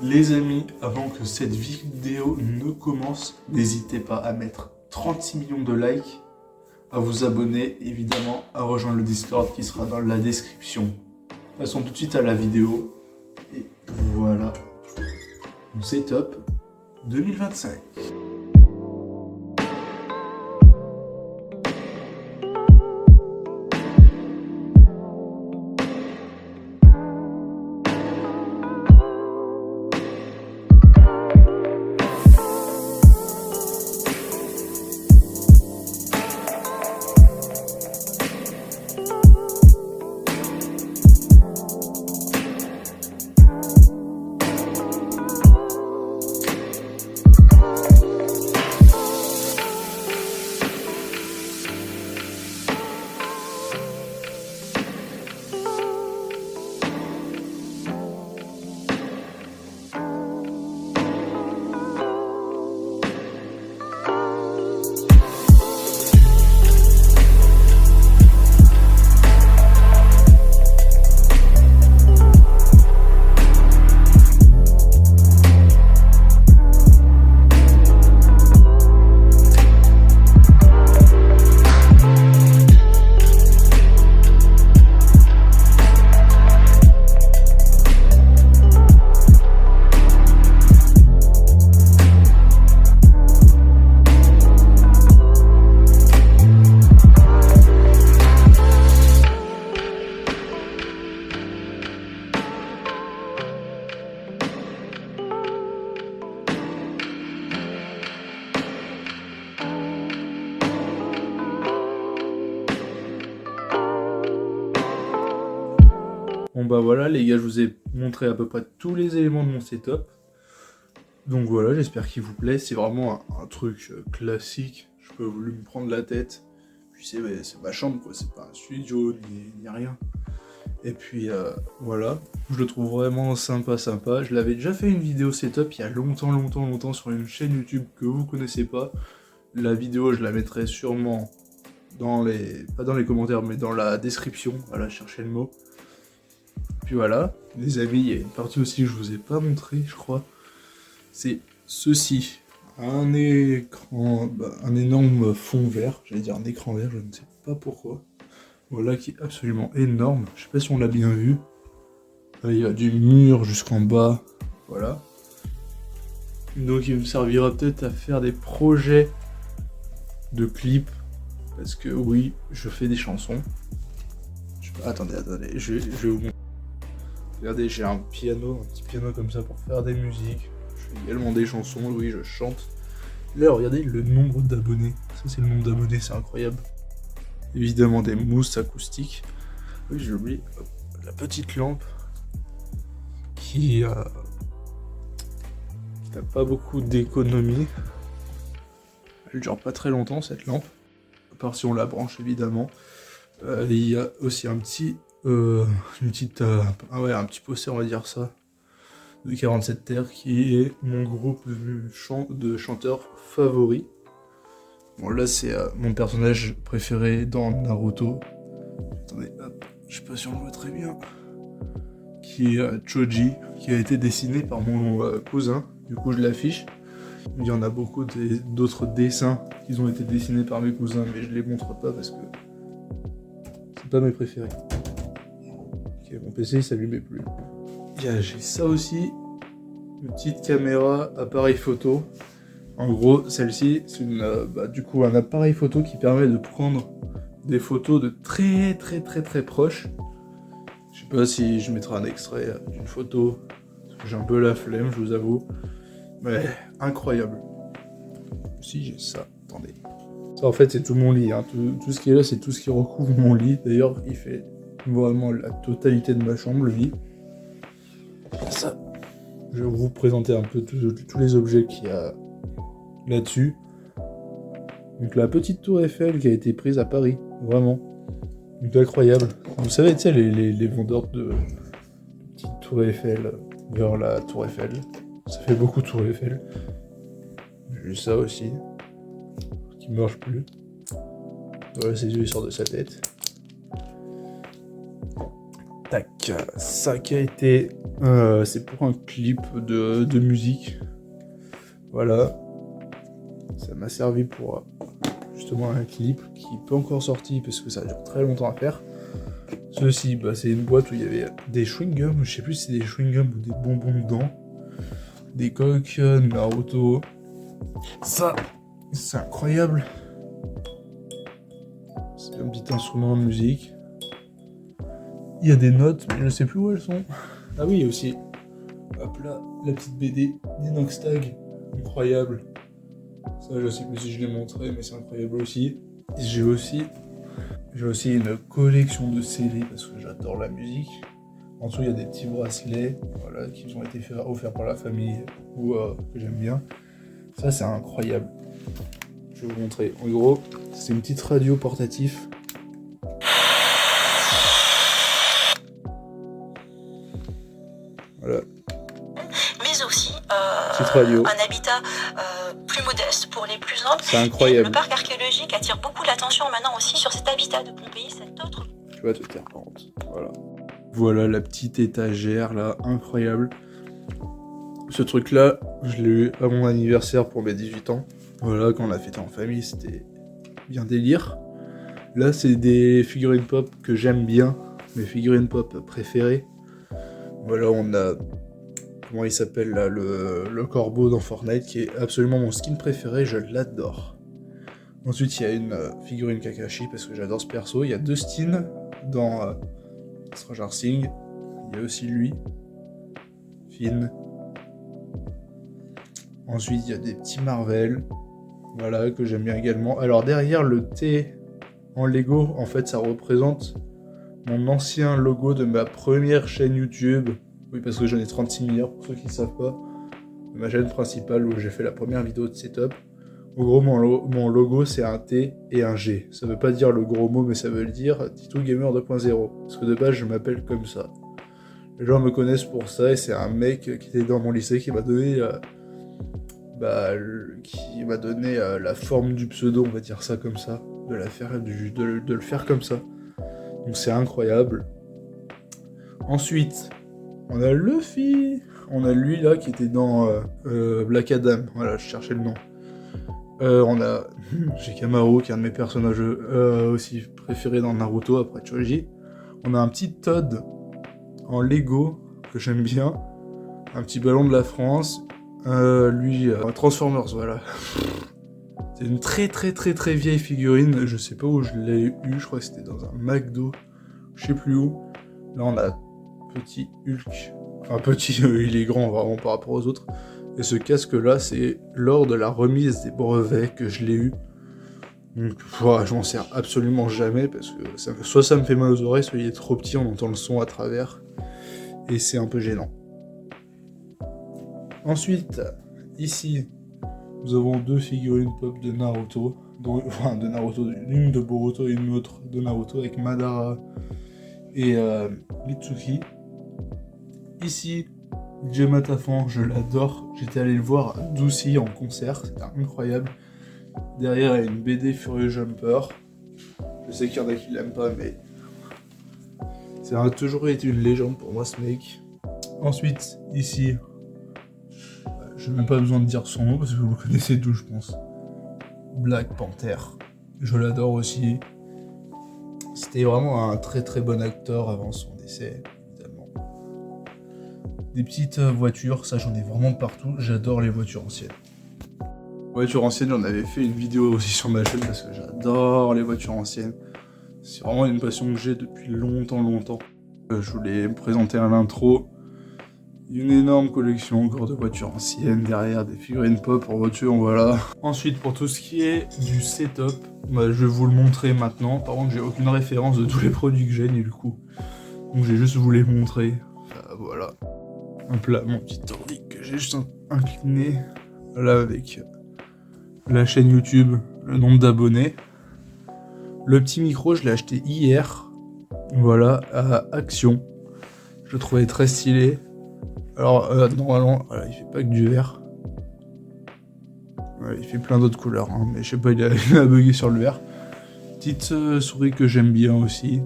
Les amis, avant que cette vidéo ne commence, n'hésitez pas à mettre 36 millions de likes, à vous abonner, évidemment, à rejoindre le Discord qui sera dans la description. Passons tout de suite à la vidéo. Et voilà, mon setup 2025. Bon bah voilà les gars, je vous ai montré à peu près tous les éléments de mon setup. Donc voilà, j'espère qu'il vous plaît. C'est vraiment un truc classique. Je peux voulu me prendre la tête. Puis c'est ma chambre quoi, c'est pas un studio ni rien. Et puis voilà, je le trouve vraiment sympa. Je l'avais déjà fait une vidéo setup il y a longtemps sur une chaîne YouTube que vous connaissez pas. La vidéo je la mettrai sûrement dans pas dans les commentaires mais dans la description. Voilà, cherchez le mot. Puis voilà, les amis, il y a une partie aussi que je vous ai pas montré, je crois. C'est ceci. Un écran, un énorme fond vert. J'allais dire un écran vert, je ne sais pas pourquoi. Voilà, qui est absolument énorme. Je sais pas si on l'a bien vu. Là, il y a du mur jusqu'en bas. Voilà. Donc il me servira peut-être à faire des projets de clips. Parce que oui, je fais des chansons. Attendez, je vais vous montrer. Regardez, j'ai un petit piano comme ça pour faire des musiques. Je fais également des chansons, oui, je chante. Là, regardez le nombre d'abonnés. Ça, c'est le nombre d'abonnés, c'est incroyable. Évidemment, des mousses acoustiques. Oui, j'ai oublié la petite lampe qui n'a pas beaucoup d'économie. Elle dure pas très longtemps, cette lampe. À part si on la branche, évidemment. Il y a aussi un petit... un petit poster, on va dire ça, de 47 Terre, qui est mon groupe de chanteurs favoris. Bon, là, c'est mon personnage préféré dans Naruto. Attendez, hop, je sais pas si on le voit très bien. Qui est Choji, qui a été dessiné par mon cousin. Du coup, je l'affiche. Il y en a beaucoup d'autres dessins qui ont été dessinés par mes cousins, mais je les montre pas parce que c'est pas mes préférés. Ok, mon PC il s'allumait plus. J'ai ça aussi, une petite caméra appareil photo. En gros, celle-ci, c'est du coup un appareil photo qui permet de prendre des photos de très proches. Je sais pas si je mettrai un extrait d'une photo, parce que j'ai un peu la flemme, je vous avoue. Mais incroyable. Si j'ai ça, attendez. Ça en fait c'est tout mon lit, hein. Tout ce qui est là c'est tout ce qui recouvre mon lit. D'ailleurs il fait vraiment la totalité de ma chambre, le lit. Ça, je vais vous présenter un peu tous les objets qu'il y a là-dessus. Donc la petite tour Eiffel qui a été prise à Paris, vraiment. Donc incroyable. Vous savez, tu sais, les vendeurs de petites tours Eiffel vers la tour Eiffel. Ça fait beaucoup tour Eiffel. J'ai eu ça aussi. Qui marche plus. Voilà, ses yeux sortent de sa tête. Tac. Donc ça qui a été, c'est pour un clip de musique. Voilà, ça m'a servi pour justement un clip qui n'est pas encore sorti parce que ça dure très longtemps à faire. Ceci, c'est une boîte où il y avait des chewing-gums, je sais plus si c'est des chewing-gums ou des bonbons dedans, des coques, Naruto. Ça, c'est incroyable. C'est un petit instrument de musique. Il y a des notes, mais je sais plus où elles sont. Ah oui, il y a aussi, hop là, la petite BD d'Inoxtag, incroyable. Ça, je sais plus si je l'ai montré, mais c'est incroyable aussi. J'ai aussi une collection de CD parce que j'adore la musique. En dessous, il y a des petits bracelets, voilà, qui ont été offerts par la famille ou que j'aime bien. Ça, c'est incroyable. Je vais vous montrer. En gros, c'est une petite radio portative. Voilà. Mais aussi petite radio. Un habitat plus modeste pour les plus humbles. C'est incroyable. Et le parc archéologique attire beaucoup l'attention maintenant aussi sur cet habitat de Pompéi, cet autre. Tu vois, de terre pente. Voilà. Voilà la petite étagère là, incroyable. Ce truc là, je l'ai eu à mon anniversaire pour mes 18 ans. Voilà, quand on l'a fêté en famille, c'était bien délire. Là, c'est des figurines pop que j'aime bien, mes figurines pop préférées. Voilà, on a, comment il s'appelle là, le corbeau dans Fortnite, qui est absolument mon skin préféré, je l'adore. Ensuite, il y a une figurine Kakashi, parce que j'adore ce perso. Il y a 2 skins dans Stranger Things. Il y a aussi lui, Finn. Ensuite, il y a des petits Marvel, voilà, que j'aime bien également. Alors derrière le T en Lego, en fait, ça représente mon ancien logo de ma première chaîne YouTube. Oui, parce que j'en ai 36 milliards, pour ceux qui ne savent pas. Ma chaîne principale où j'ai fait la première vidéo de setup. En gros, mon logo, c'est un T et un G. Ça veut pas dire le gros mot, mais ça veut le dire Tito Gamer 2.0. Parce que de base, je m'appelle comme ça. Les gens me connaissent pour ça, et c'est un mec qui était dans mon lycée qui m'a donné... la forme du pseudo, on va dire ça comme ça, de le faire comme ça. Donc c'est incroyable. Ensuite, on a Luffy, on a lui là qui était dans Black Adam, voilà, je cherchais le nom. On a Shikamaru qui est un de mes personnages aussi préférés dans Naruto après Choji. On a un petit Todd en Lego que j'aime bien, un petit ballon de la France. Transformers, voilà. C'est une très très très très vieille figurine, je sais pas où je l'ai eu, je crois que c'était dans un McDo, je sais plus où. Là on a petit Hulk, enfin petit, il est grand vraiment par rapport aux autres. Et ce casque là, c'est lors de la remise des brevets que je l'ai eu. Donc voilà, je m'en sers absolument jamais parce que soit ça me fait mal aux oreilles, soit il est trop petit, on entend le son à travers. Et c'est un peu gênant. Ensuite, ici, nous avons 2 figurines pop de Naruto, une de Boruto et une autre de Naruto avec Madara et Mitsuki. Ici, Gemma Tafan, je l'adore, j'étais allé le voir à Doucy en concert, c'était incroyable. Derrière, il y a une BD Furious Jumper. Je sais qu'il y en a qui l'aiment pas, mais ça a toujours été une légende pour moi, ce mec. Ensuite, ici, je n'ai même pas besoin de dire son nom parce que vous le connaissez tous, je pense. Black Panther. Je l'adore aussi. C'était vraiment un très très bon acteur avant son décès, évidemment. Des petites voitures, ça j'en ai vraiment partout. J'adore les voitures anciennes. Voitures anciennes, j'en avais fait une vidéo aussi sur ma chaîne parce que j'adore les voitures anciennes. C'est vraiment une passion que j'ai depuis longtemps. Je voulais me présenter à l'intro. Une énorme collection encore de voitures anciennes, derrière des figurines pop en voiture, voilà. Ensuite, pour tout ce qui est du setup, je vais vous le montrer maintenant. Par contre, j'ai aucune référence de tous les produits que j'ai, ni le coup. Donc j'ai juste vous les montrer. Voilà. Hop là, mon petit ordi que j'ai juste incliné. Là, avec la chaîne YouTube, le nombre d'abonnés. Le petit micro, je l'ai acheté hier. Voilà, à Action. Je le trouvais très stylé. Alors, normalement, voilà, il fait pas que du vert. Ouais, il fait plein d'autres couleurs, hein, mais je sais pas, il a bugué sur le vert. Petite souris que j'aime bien aussi.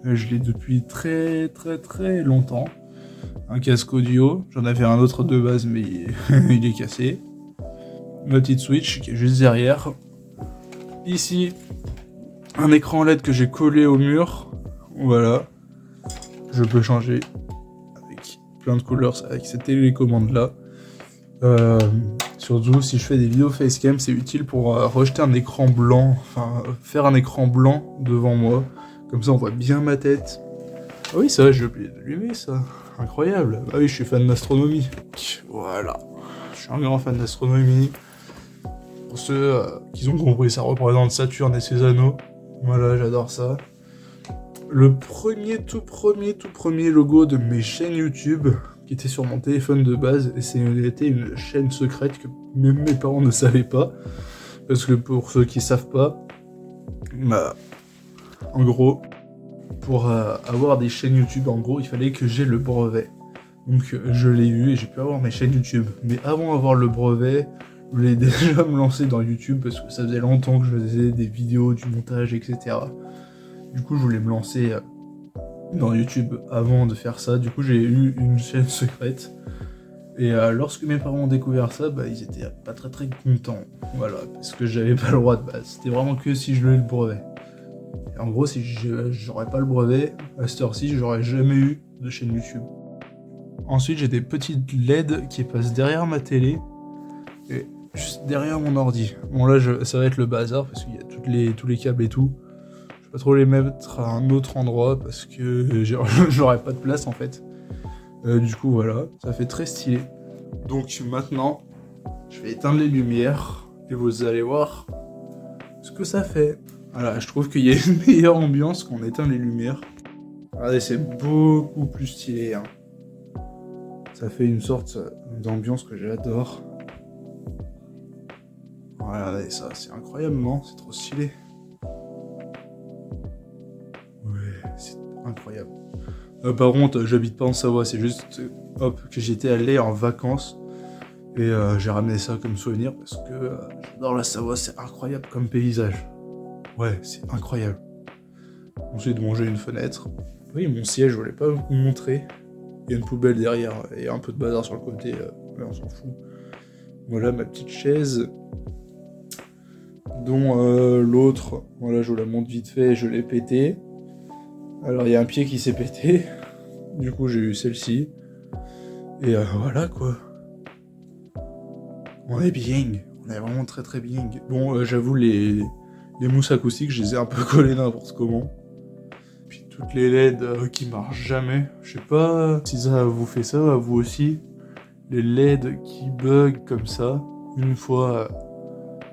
Je l'ai depuis très très très longtemps. Un casque audio, j'en avais un autre de base mais il est cassé. Ma petite Switch qui est juste derrière. Ici, un écran LED que j'ai collé au mur. Voilà. Je peux changer avec plein de couleurs avec cette télécommande là. Surtout si je fais des vidéos facecam, c'est utile pour rejeter un écran blanc, enfin faire un écran blanc devant moi. Comme ça on voit bien ma tête. Ah oui, ça, j'ai oublié d'allumer ça. Incroyable. Ah oui, je suis fan d'astronomie. Voilà. Je suis un grand fan d'astronomie. Pour ceux qui ont compris, ça représente Saturne et ses anneaux. Voilà, j'adore ça. Le tout premier logo de mes chaînes YouTube, qui était sur mon téléphone de base, et c'était une chaîne secrète que même mes parents ne savaient pas. Parce que pour ceux qui savent pas, bah, en gros, pour avoir des chaînes YouTube, en gros, il fallait que j'ai le brevet. Donc je l'ai eu et j'ai pu avoir mes chaînes YouTube. Mais avant d'avoir le brevet, je voulais déjà me lancer dans YouTube parce que ça faisait longtemps que je faisais des vidéos, du montage, etc. Du coup, je voulais me lancer dans YouTube avant de faire ça. Du coup, j'ai eu une chaîne secrète. Et lorsque mes parents ont découvert ça, bah, ils étaient pas très contents. Voilà, parce que j'avais pas le droit de base. C'était vraiment que si je l'ai eu le brevet. Et en gros, si j'aurais pas le brevet, à cette heure-ci, j'aurais jamais eu de chaîne YouTube. Ensuite, j'ai des petites LED qui passent derrière ma télé et juste derrière mon ordi. Bon là, ça va être le bazar parce qu'il y a tous les câbles et tout. Je vais pas trop les mettre à un autre endroit parce que j'aurais pas de place en fait. Du coup, voilà, ça fait très stylé. Donc maintenant, je vais éteindre les lumières et vous allez voir ce que ça fait. Voilà, je trouve qu'il y a une meilleure ambiance quand on éteint les lumières. Regardez, c'est beaucoup plus stylé. Hein. Ça fait une sorte d'ambiance que j'adore. Regardez ça, c'est incroyable, non? C'est trop stylé. Ouais, c'est incroyable. Par contre, j'habite pas en Savoie, c'est juste que j'étais allé en vacances et j'ai ramené ça comme souvenir parce que j'adore la Savoie, c'est incroyable comme paysage. Ouais, c'est incroyable. Ensuite, bon, j'ai une fenêtre. Oui, mon siège, je voulais pas vous montrer. Il y a une poubelle derrière et un peu de bazar sur le côté, mais on s'en fout. Voilà ma petite chaise, dont l'autre, voilà, je vous la montre vite fait, je l'ai pété. Alors il y a un pied qui s'est pété, du coup j'ai eu celle-ci. Et voilà quoi. On est bien, on est vraiment très bien. Bon, j'avoue, les mousses acoustiques, je les ai un peu collées n'importe comment. Puis toutes les LED qui marchent jamais. Je sais pas si ça vous fait ça, à vous aussi. Les LED qui bug comme ça, une fois,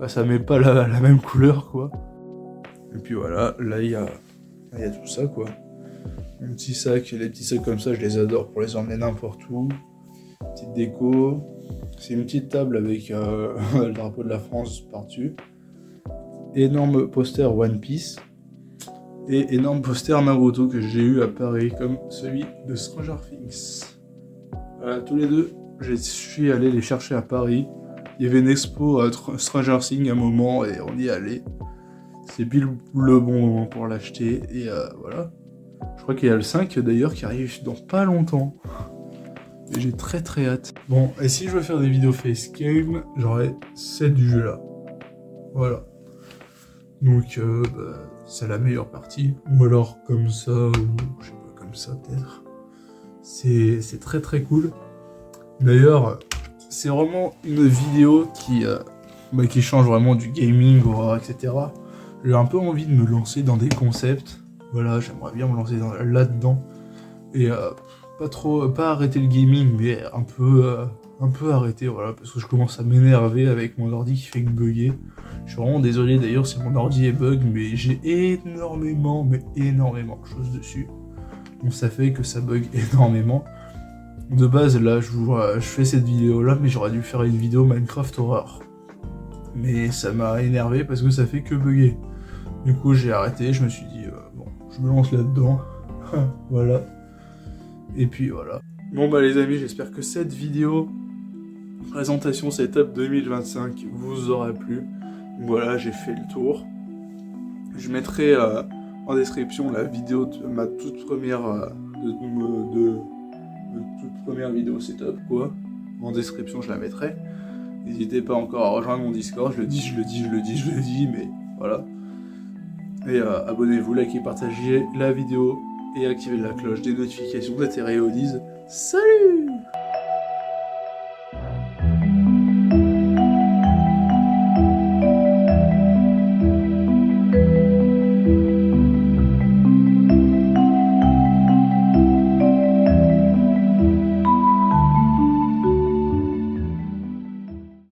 bah, ça met pas la même couleur quoi. Et puis voilà, là il y a tout ça quoi. Mon petit sac, les petits sacs comme ça, je les adore pour les emmener n'importe où. Petite déco. C'est une petite table avec le drapeau de la France par-dessus. Énorme poster One Piece. Et énorme poster Naruto que j'ai eu à Paris, comme celui de Stranger Things. Voilà, tous les deux, je suis allé les chercher à Paris. Il y avait une expo à Stranger Things à un moment et on y allait. C'est pile le bon moment pour l'acheter. Et voilà. Je crois qu'il y a le 5 d'ailleurs qui arrive dans pas longtemps. Et j'ai très hâte. Bon, et si je veux faire des vidéos facecam, j'aurai cette vue-là. Voilà. Donc, c'est la meilleure partie. Ou alors comme ça, ou je sais pas, comme ça peut-être. C'est très cool. D'ailleurs, c'est vraiment une vidéo qui change vraiment du gaming, etc. J'ai un peu envie de me lancer dans des concepts. Voilà, j'aimerais bien me lancer là-dedans. Et pas arrêter le gaming, mais un peu arrêter, voilà, parce que je commence à m'énerver avec mon ordi qui fait que bugger. Je suis vraiment désolé d'ailleurs si mon ordi est bug, mais j'ai énormément de choses dessus. Donc ça fait que ça bug énormément. De base, là, je fais cette vidéo-là, mais j'aurais dû faire une vidéo Minecraft Horror. Mais ça m'a énervé parce que ça fait que bugger. Du coup, j'ai arrêté, je me suis dit, bon, je me lance là-dedans. Voilà. Et puis voilà. Bon bah les amis, j'espère que cette vidéo présentation setup 2025 vous aura plu. Voilà, j'ai fait le tour. Je mettrai en description la vidéo de ma toute première toute première vidéo setup quoi. En description je la mettrai. N'hésitez pas encore à rejoindre mon Discord, je le dis, mais voilà. Et abonnez-vous, likez, partagez la vidéo et activez la cloche des notifications d'atterrir aux 10. Salut!